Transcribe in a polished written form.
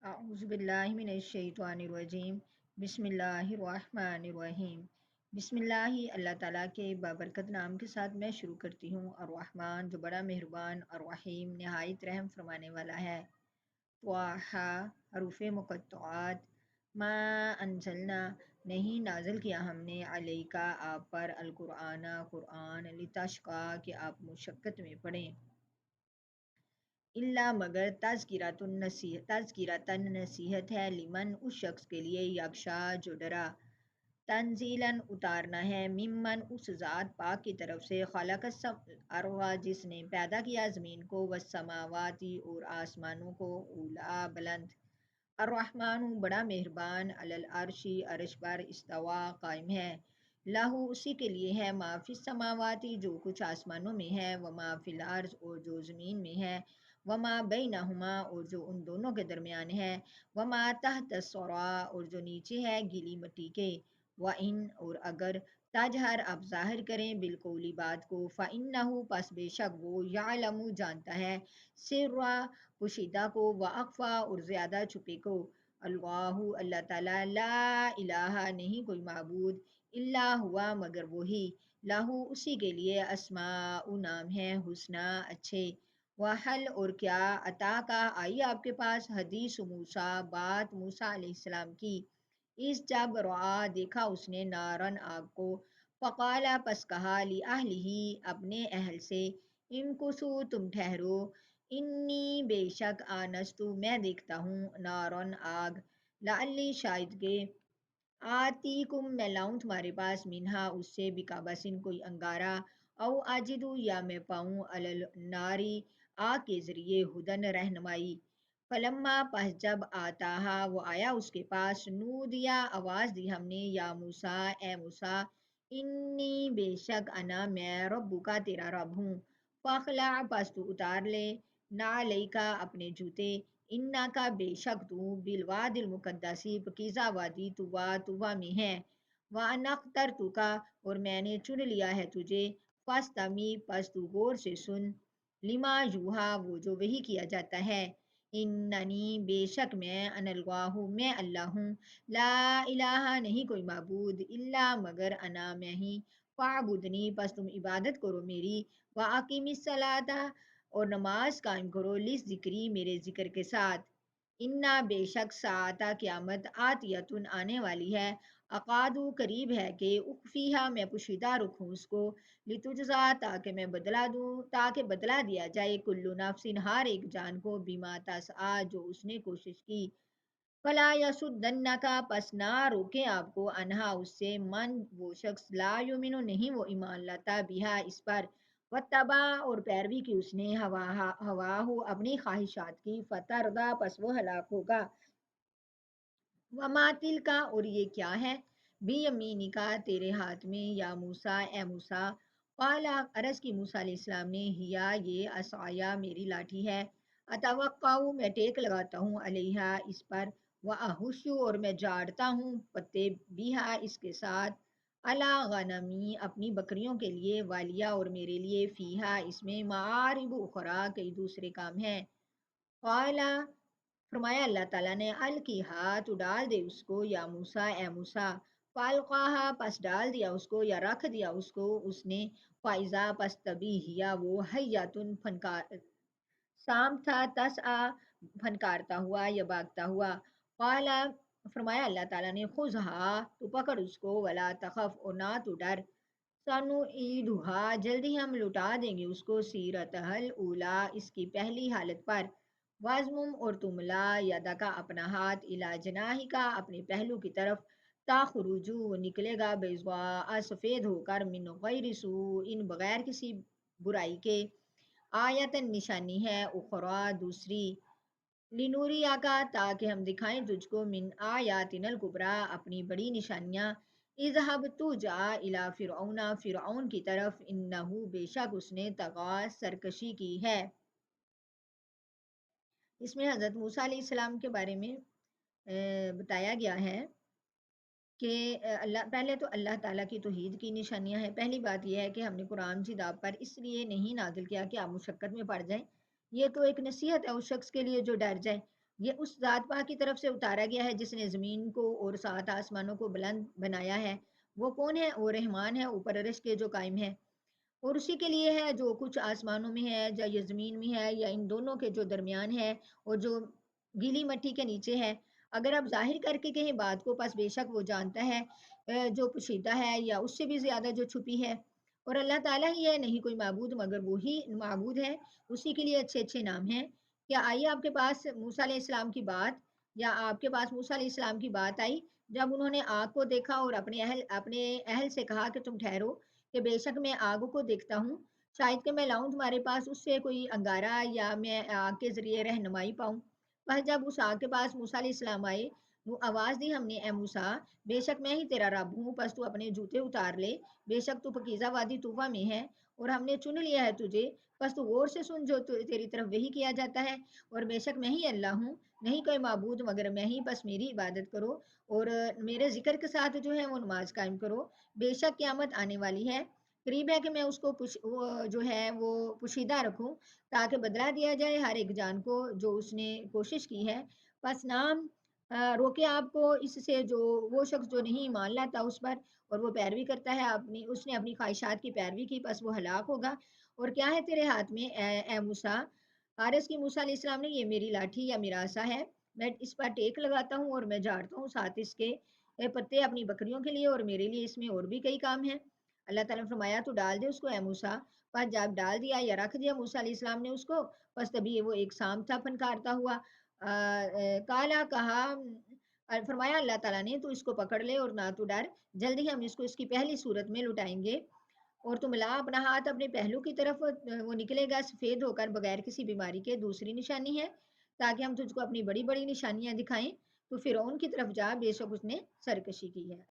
اعوذ باللہ من الشیطان الرجیم بسم اللہ الرحمن الرحیم بسم اللہ اللہ تعالیٰ کے بابرکت نام کے ساتھ میں شروع کرتی ہوں۔ الرحمن جو بڑا مہربان، الرحیم نہایت رحم فرمانے والا ہے۔ طٰہٰ حروف مقطعات۔ ما انزلنا نہیں نازل کیا ہم نے علیکا آپ پر القرآن قرآن لتشقیٰ کہ آپ مشقت میں پڑیں، اللہ مگر تذکرۃً نصیحت ہے، لمن اس شخص کے لیے یخشا جو ڈرا، تنزیلاً اتارنا ہے، ممن اس ذات پاک کی طرف سے، خلق الارض جس نے پیدا کیا زمین کو، والسماواتی اور آسمانوں کو، اولا بلند، الرحمن بڑا مہربان، علی العرش عرش پر، استوا قائم ہے، لہو اسی کے لیے ہے، ما فی السماواتی جو کچھ آسمانوں میں ہے، وما فی الارض اور جو زمین میں ہے، وما بینہما اور جو ان دونوں کے درمیان ہے، وما تحت الثری اور جو نیچے ہے گیلی مٹی کے، وَإِنْ اور اگر تجہر آپ ظاہر کریں بالقولی بات کو، فَإِنَّهُ پس بے شک وہ یعلم جانتا ہے، سرا پوشیدہ کو، وَأَخْفَى اور زیادہ چھپے کو، اللہ اللہ تعالیٰ، لا الہ نہیں کوئی معبود، الا ہوا مگر وہی، لہو اسی کے لیے، اسماء نام ہے، حسنی اچھے، وحل اور کیا، عطا کا آئی آپ کے پاس، حدیث موسیٰ بات موسیٰ علیہ السلام کی، اس جب رعا دیکھا اس نے، نارن آگ کو، فقالا پس کہا، لأہلہ اپنے اہل سے، امکثوا تم ٹھہرو، انی بے شک آنستو میں دیکھتا ہوں، نارن آگ، لعلی شاید کہ، آتیکم میں لاؤں تمہارے پاس، منہا اس سے، بقبسن کوئی انگارہ، او اجدو یا میں پاؤں، علی الناری آگ کے ذریعے، ہدن رہنمائی، فلما پس جب آتاہا وہ آیا اس کے پاس، نودیا آواز دی ہم نے، یا موسیٰ اے موسیٰ، انی بے شک انا میں ربک تیرا رب ہوں، فاخلع پس تو اتار لے، نعلیکا اپنے جوتے، انا کا بے شک تو، بالواد المقدسی پکیزہ وادی طویٰ میں ہے، وَأَنَا اخْتَرْتُکَ اور میں نے چن لیا ہے تجھے، فَاسْتَمِعْ پس تو غور سے سن، لما یوحیٰ وہ جو وحی کیا جاتا ہے، اننی بے شک میں، انا اللہ میں اللہ ہوں، لا الہ نہیں کوئی معبود، الا مگر انا میں ہی، فاعبدنی پس تم عبادت کرو میری، وَأَقِمِ الصَّلَاةَ اور نماز قائم کرو، لِذِکری میرے ذکر کے ساتھ، انا بے شک ساعتہ قیامت، آتیتن آنے والی ہے، اقادو قریب ہے کہ، اخفیہا میں پوشیدہ رکھوں اس کو، لتجزا تاکہ میں بدلہ دوں، تاکہ بدلہ دیا جائے، کل نفس ہر ایک جان کو، بما تسعی جو اس نے کوشش کی، فلا یصدنک پس نہ روکے آپ کو، انہا اس سے، من وہ شخص، لا یؤمن نہیں وہ ایمان لاتا، بہا اس پر، واتبع اور پیروی کی اس نے، ہواہ اپنی خواہشات کی، فتردا پس وہ ہلاک ہوگا، وما تلک اور یہ کیا ہے، بیمینک تیرے ہاتھ میں، یا موسیٰ اے موسیٰ، قال عرض کی موسیٰ علیہ السلام نے، ہیا یہ عصایا میری لاٹھی ہے، اتوقع میں ٹیک لگاتا ہوں، علیہا اس پر، واہش اور میں جاڑتا ہوں پتے، بیہا اس کے ساتھ، علی غنمی اپنی بکریوں کے لیے، والیا اور میرے لیے، فیہا اس میں، معارب اخرى کئی دوسرے کام ہیں، قال فرمایا اللہ تعالیٰ نے، القیہا تو ڈال دے اس کو، یا موسیٰ اے موسیٰ، فالقاہا پس ڈال دیا اس کو، یا رکھ دیا اس کو اس نے، فائزہ پس تبھی ہیا وہ، حیاتن فنکار سام تھا، تسعی پھنکارتا ہوا یا بھاگتا ہوا، قال فرمایا اللہ تعالیٰ نے، خذھا تو پکڑ اس کو، ولا تخف اور نہ تو ڈر، سنعیدھا جلدی ہم لوٹا دیں گے اس کو، سیرتھا الاولی اس کی پہلی حالت پر، وازمم اور تم لا یدا کا اپنا ہاتھ، الی جناحی کا اپنے پہلو کی طرف، تاخرجو وہ نکلے گا، بیضاء سفید ہو کر، من غیر سوء ان بغیر کسی برائی کے، آیتن نشانی ہے، اخری دوسری، لنوریا کا تاکہ ہم دکھائیں تجھ کو، من آیاتنا الکبریٰ اپنی بڑی نشانیاں، اذهب تو جا الی فرعون فرعون کی طرف، انہ بے شک اس نے، طغی سرکشی کی ہے، اس میں حضرت موسیٰ علیہ السلام کے بارے میں بتایا گیا ہے کہ اللہ پہلے تو اللہ تعالیٰ کی توحید کی نشانیاں ہیں، پہلی بات یہ ہے کہ ہم نے قرآن مجید آپ پر اس لیے نہیں نازل کیا کہ آپ مشقت میں پڑ جائیں، یہ تو ایک نصیحت ہے اس شخص کے لیے جو ڈر جائے، یہ اس ذات پاک کی طرف سے اتارا گیا ہے جس نے زمین کو اور سات آسمانوں کو بلند بنایا ہے۔ وہ کون ہے؟ وہ رحمان ہے، اوپر عرش کے جو قائم ہے، اور اسی کے لیے ہے جو کچھ آسمانوں میں ہے یا یہ زمین میں ہے یا ان دونوں کے جو درمیان ہے اور جو گیلی مٹی کے نیچے ہے۔ اگر آپ ظاہر کر کے کہیں بات کو، پس بے شک وہ جانتا ہے جو پوشیدہ ہے یا اس سے بھی زیادہ جو چھپی ہے، اور اللہ تعالیٰ ہی ہے، نہیں کوئی معبود مگر وہی معبود ہے، اسی کے لیے اچھے اچھے نام ہیں۔ کیا آئی آپ کے پاس موسیٰ علیہ السلام کی بات، یا آپ کے پاس موسیٰ علیہ السلام کی بات آئی جب انہوں نے آگ کو دیکھا اور اپنے اہل سے کہا کہ تم ٹھہرو کہ بے شک میں آگ کو دیکھتا ہوں، شاید کہ میں لاؤں تمہارے پاس اس سے کوئی انگارہ یا میں آگ کے ذریعے رہنمائی پاؤں۔ بس جب اس آگ کے پاس موسیٰ علیہ السلام آئے، وہ آواز دی ہم نے، اے موسیٰ بے شک میں ہی تیرا رب ہوں، پس تو اپنے جوتے اتار لے، بے شک تو پاکیزہ وادی طوبہ میں ہے اور ہم نے چن لیا ہے تجھے، پس تو غور سے سن جو تیری طرف وحی کیا جاتا ہے، اور بے شک میں ہی اللہ ہوں، نہیں کوئی معبود مگر میں ہی، بس میری عبادت کرو اور میرے ذکر کے ساتھ جو ہے وہ نماز قائم کرو۔ بے شک قیامت آنے والی ہے، قریب ہے کہ میں اس کو جو ہے وہ پوشیدہ رکھوں تاکہ بدلہ دیا جائے ہر ایک جان کو جو اس نے کوشش کی ہے۔ بس نام روکے آپ کو اس سے جو وہ شخص جو نہیں مان لاتا اس پر اور وہ پیروی کرتا ہے، اس نے اپنی خواہشات کی پیروی کی، پس وہ ہلاک ہوگا۔ اور کیا ہے تیرے ہاتھ میں اے موسیٰ؟ عرض کی موسیٰ علیہ السلام نے، یہ میری لاٹھی یا میرا عصا ہے، میں اس پر ٹیک لگاتا ہوں اور میں جھاڑتا ہوں ساتھ اس کے پتے اپنی بکریوں کے لیے، اور میرے لیے اس میں اور بھی کئی کام ہیں۔ اللہ تعالیٰ نے فرمایا تو ڈال دے اس کو اے موسیٰ، پس جب ڈال دیا یا رکھ دیا موسیٰ علیہ السلام نے اس کو، پس تبھی وہ ایک سانپ تھا پھنکارتا ہوا۔ کالا کہا، فرمایا اللہ تعالیٰ نے تو اس کو پکڑ لے اور نہ تو ڈر، جلدی ہم اس کو اس کی پہلی صورت میں لٹائیں گے۔ اور تم لا اپنا ہاتھ اپنے پہلو کی طرف، وہ نکلے گا سفید ہو کر بغیر کسی بیماری کے، دوسری نشانی ہے تاکہ ہم تجھ کو اپنی بڑی بڑی نشانیاں دکھائیں۔ تو فرعون کی طرف جا، بے شک اس نے سرکشی کی ہے۔